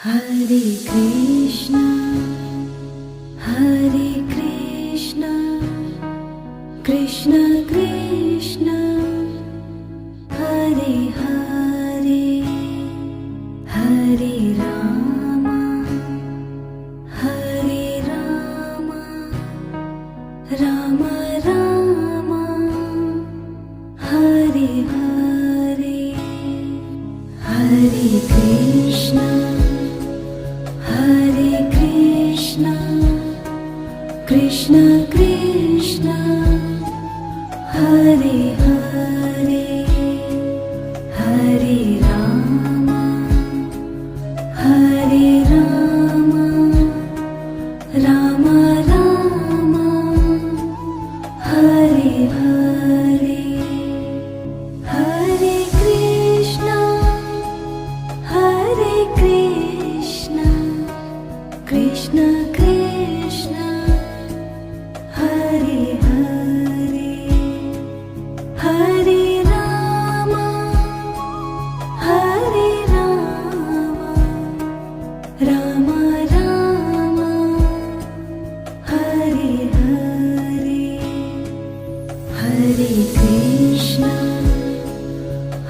Hare Krishna, Hare Krishna, Krishna Krishna, Hare Hare, Hare Rama, Hare Rama, Rama Rama, Hare Hare, Hare Krishna, Hare Krishna, Krishna Krishna, Hare Hare, Hare Rama, Hare Rama, Rama Rama, Hare Hare, Hare Krishna, Hare Krishna, Krishna Krishna, Hare Hare, Hare Rama, Hare Rama, Rama Rama, Hare Hare, Hare Krishna,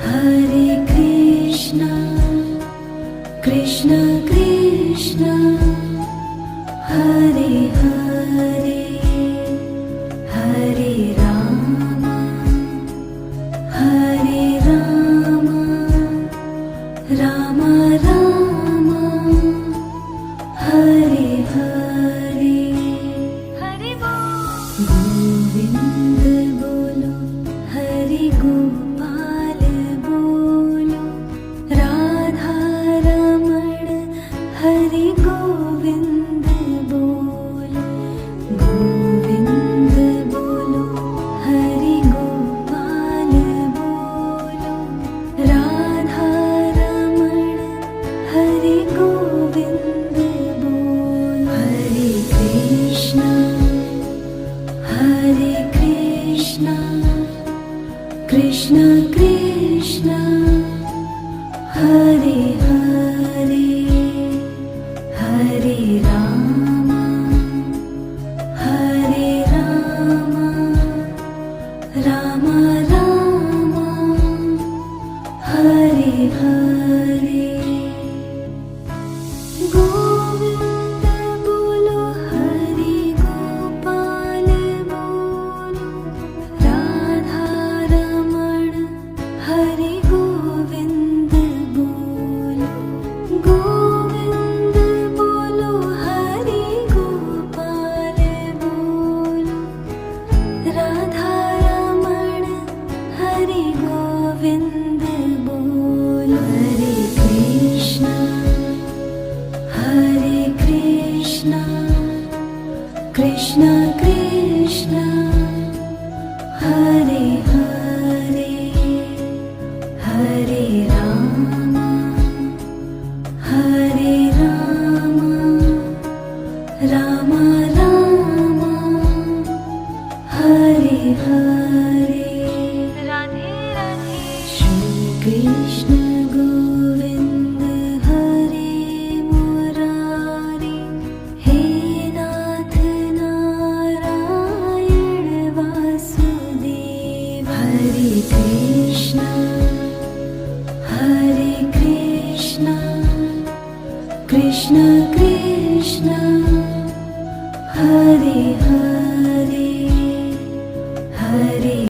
Hare Krishna, Krishna Krishna, Hare Hare, Hare Rama, Hare Rama, Rama Rama, Hare Hare, Hare Govind bolo, Hare Gopal bolo, Radha Raman, Hare Govind bolo, Govind bolo, Hare Gopal bolo, Radha Raman, Hare Govind bolo, Hare Krishna, Hare Krishna, Krishna Krishna, Hare Hare, Hare Rama, Hare Rama, Rama Rama, Hare Hare, Govind bolo, Hare Gopal bolo, Radha Raman, Hare Govind bolo, Govind bolo, Hare Gopal bolo, Radha Raman, Hare Govind bolo, Hare Krishna, Hare Krishna, Krishna Krishna, Hare Hare, Hare Rama, Hare Rama, Rama Rama, Hare Hare, Radhe Radhe, Shri Krishna Govind Hare Murari, He Nath Narayan Vasudev, Hare Krishna, Hare Krishna, Krishna Krishna, Hare Hare.